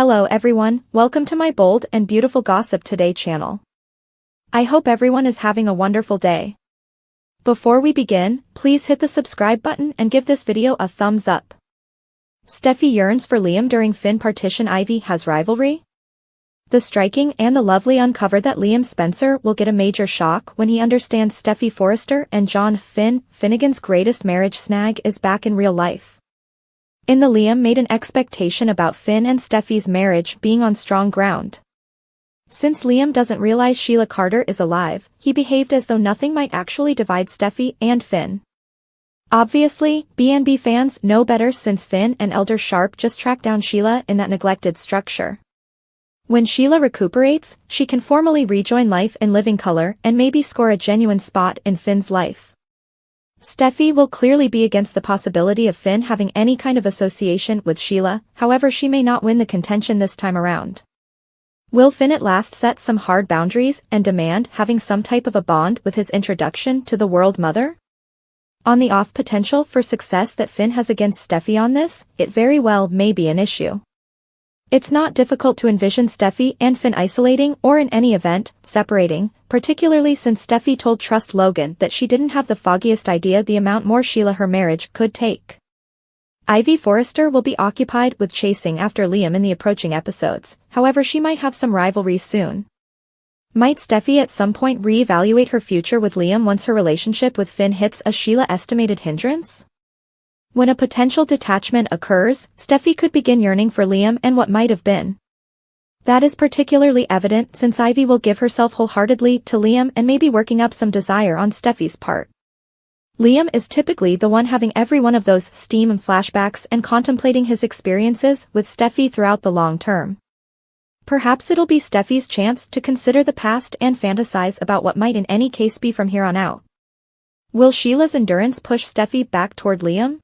Hello everyone, welcome to my bold and beautiful Gossip Today channel. I hope everyone is having a wonderful day. Before we begin, please hit the subscribe button and give this video a thumbs up. Steffy yearns for Liam during Finn partition. Ivy has rivalry. The striking and the lovely uncover that Liam Spencer will get a major shock when he understands Steffy Forrester and John Finnegan's greatest marriage snag is back in real life. In the Liam made an expectation about Finn and Steffy's marriage being on strong ground. Since Liam doesn't realize Sheila Carter is alive, he behaved as though nothing might actually divide Steffy and Finn. Obviously, B&B fans know better since Finn and Elder Sharp just tracked down Sheila in that neglected structure. When Sheila recuperates, she can formally rejoin life in living color and maybe score a genuine spot in Finn's life. Steffy will clearly be against the possibility of Finn having any kind of association with Sheila, however she may not win the contention this time around. Will Finn at last set some hard boundaries and demand having some type of a bond with his introduction to the World Mother? On the off potential for success that Finn has against Steffy on this, it very well may be an issue. It's not difficult to envision Steffy and Finn isolating or in any event, separating, particularly since Steffy told Trust Logan that she didn't have the foggiest idea the amount more Sheila her marriage could take. Ivy Forrester will be occupied with chasing after Liam in the approaching episodes, however she might have some rivalry soon. Might Steffy at some point reevaluate her future with Liam once her relationship with Finn hits a Sheila-estimated hindrance? When a potential detachment occurs, Steffy could begin yearning for Liam and what might have been. That is particularly evident since Ivy will give herself wholeheartedly to Liam and may be working up some desire on Steffy's part. Liam is typically the one having every one of those steam and flashbacks and contemplating his experiences with Steffy throughout the long term. Perhaps it'll be Steffy's chance to consider the past and fantasize about what might in any case be from here on out. Will Sheila's endurance push Steffy back toward Liam?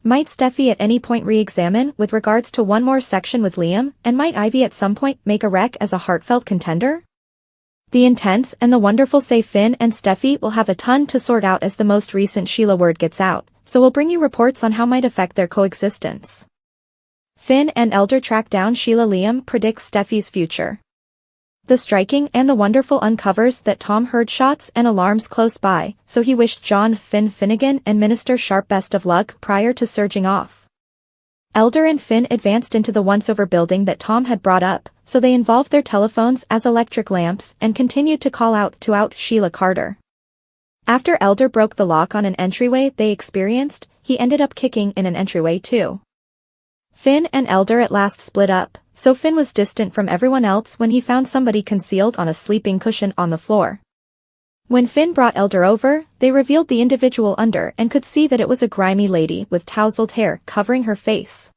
Might Steffy at any point re-examine with regards to one more section with Liam, and might Ivy at some point make a wreck as a heartfelt contender? The intense and the wonderful say Finn and Steffy will have a ton to sort out as the most recent Sheila word gets out, so we'll bring you reports on how might affect their coexistence. Finn and Elder track down Sheila. Liam predicts Steffy's future. The striking and the wonderful uncovers that Tom heard shots and alarms close by, so he wished John Finnegan and Minister Sharp best of luck prior to surging off. Elder and Finn advanced into the once-over building that Tom had brought up, so they involved their telephones as electric lamps and continued to call out Sheila Carter. After Elder broke the lock on an entryway they experienced, he ended up kicking in an entryway too. Finn and Elder at last split up, so Finn was distant from everyone else when he found somebody concealed on a sleeping cushion on the floor. When Finn brought Elder over, they revealed the individual under and could see that it was a grimy lady with tousled hair covering her face.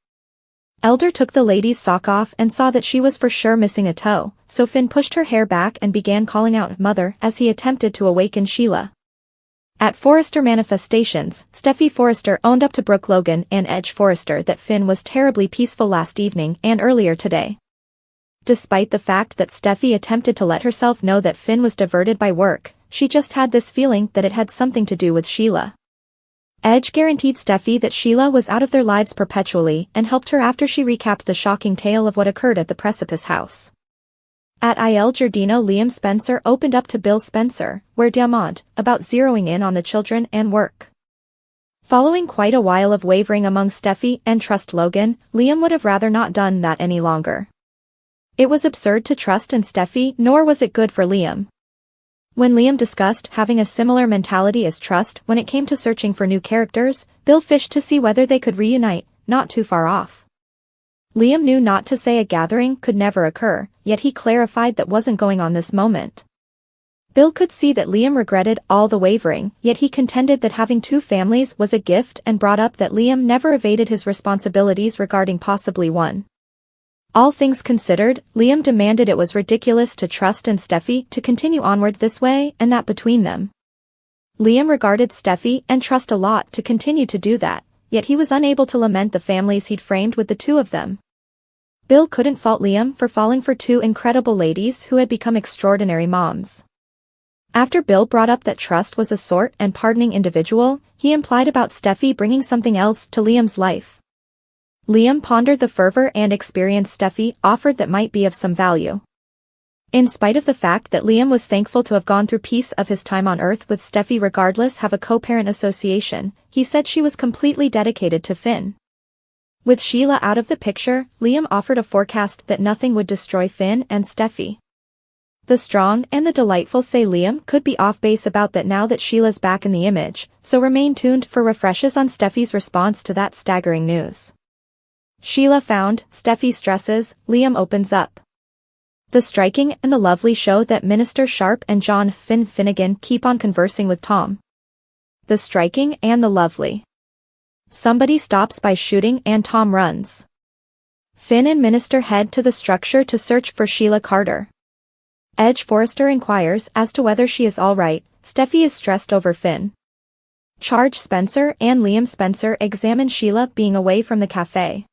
Elder took the lady's sock off and saw that she was for sure missing a toe, so Finn pushed her hair back and began calling out "Mother" as he attempted to awaken Sheila. At Forrester manifestations, Steffy Forrester owned up to Brooke Logan and Edge Forrester that Finn was terribly peaceful last evening and earlier today. Despite the fact that Steffy attempted to let herself know that Finn was diverted by work, she just had this feeling that it had something to do with Sheila. Edge guaranteed Steffy that Sheila was out of their lives perpetually and helped her after she recapped the shocking tale of what occurred at the Precipice house. At Il Giardino, Liam Spencer opened up to Bill Spencer, where Diamond, about zeroing in on the children and work. Following quite a while of wavering among Steffy and Trust Logan, Liam would have rather not done that any longer. It was absurd to trust in Steffy, nor was it good for Liam. When Liam discussed having a similar mentality as Trust when it came to searching for new characters, Bill fished to see whether they could reunite, not too far off. Liam knew not to say a gathering could never occur, yet he clarified that wasn't going on this moment. Bill could see that Liam regretted all the wavering, yet he contended that having two families was a gift and brought up that Liam never evaded his responsibilities regarding possibly one. All things considered, Liam demanded it was ridiculous to Trust and Steffy to continue onward this way and that between them. Liam regarded Steffy and Trust a lot to continue to do that, yet he was unable to lament the families he'd framed with the two of them. Bill couldn't fault Liam for falling for two incredible ladies who had become extraordinary moms. After Bill brought up that Trust was a sort and pardoning individual, he implied about Steffy bringing something else to Liam's life. Liam pondered the fervor and experience Steffy offered that might be of some value. In spite of the fact that Liam was thankful to have gone through piece of his time on Earth with Steffy regardless have a co-parent association, he said she was completely dedicated to Finn. With Sheila out of the picture, Liam offered a forecast that nothing would destroy Finn and Steffy. The strong and the delightful say Liam could be off base about that now that Sheila's back in the image, so remain tuned for refreshes on Steffy's response to that staggering news. Sheila found, Steffy stresses, Liam opens up. The striking and the lovely show that Minister Sharp and John Finnegan keep on conversing with Tom. The striking and the lovely. Somebody stops by shooting and Tom runs. Finn and Minister head to the structure to search for Sheila Carter. Edge Forrester inquires as to whether she is alright. Steffy is stressed over Finn. Charge Spencer and Liam Spencer examine Sheila being away from the cafe.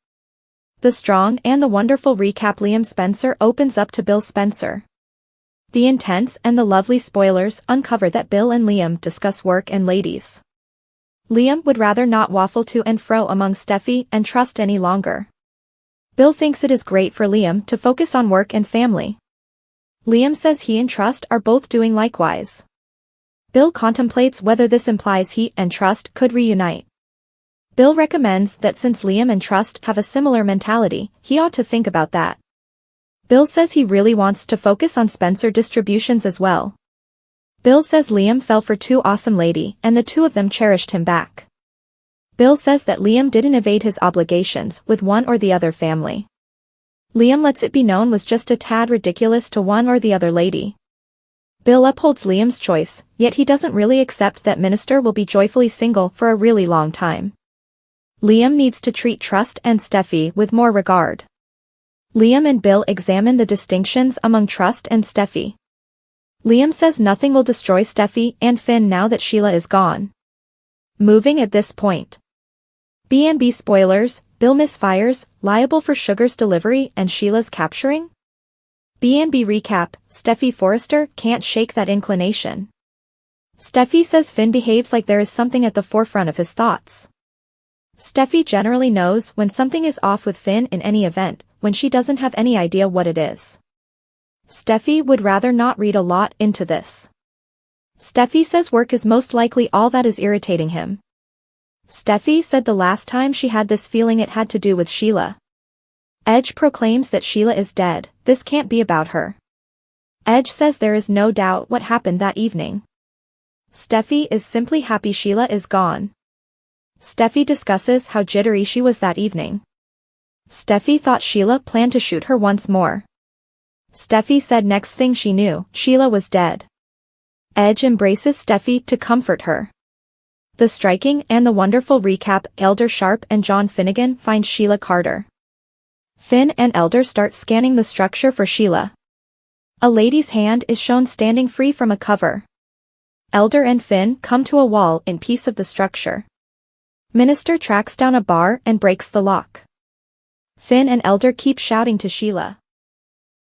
The strong and the wonderful recap Liam Spencer opens up to Bill Spencer. The intense and the lovely spoilers uncover that Bill and Liam discuss work and ladies. Liam would rather not waffle to and fro among Steffy and Trust any longer. Bill thinks it is great for Liam to focus on work and family. Liam says he and Trust are both doing likewise. Bill contemplates whether this implies he and Trust could reunite. Bill recommends that since Liam and Trust have a similar mentality, he ought to think about that. Bill says he really wants to focus on Spencer distributions as well. Bill says Liam fell for too awesome lady and the two of them cherished him back. Bill says that Liam didn't evade his obligations with one or the other family. Liam lets it be known was just a tad ridiculous to one or the other lady. Bill upholds Liam's choice, yet he doesn't really accept that Minister will be joyfully single for a really long time. Liam needs to treat Trust and Steffy with more regard. Liam and Bill examine the distinctions among Trust and Steffy. Liam says nothing will destroy Steffy and Finn now that Sheila is gone. Moving at this point. B&B spoilers, Bill misfires, liable for Sugar's delivery and Sheila's capturing? B&B recap, Steffy Forrester can't shake that inclination. Steffy says Finn behaves like there is something at the forefront of his thoughts. Steffy generally knows when something is off with Finn in any event, when she doesn't have any idea what it is. Steffy would rather not read a lot into this. Steffy says work is most likely all that is irritating him. Steffy said the last time she had this feeling it had to do with Sheila. Edge proclaims that Sheila is dead, this can't be about her. Edge says there is no doubt what happened that evening. Steffy is simply happy Sheila is gone. Steffy discusses how jittery she was that evening. Steffy thought Sheila planned to shoot her once more. Steffy said next thing she knew, Sheila was dead. Edge embraces Steffy to comfort her. The striking and the wonderful recap, Elder Sharp and John Finnegan find Sheila Carter. Finn and Elder start scanning the structure for Sheila. A lady's hand is shown standing free from a cover. Elder and Finn come to a wall in piece of the structure. Minister tracks down a bar and breaks the lock. Finn and Elder keep shouting to Sheila.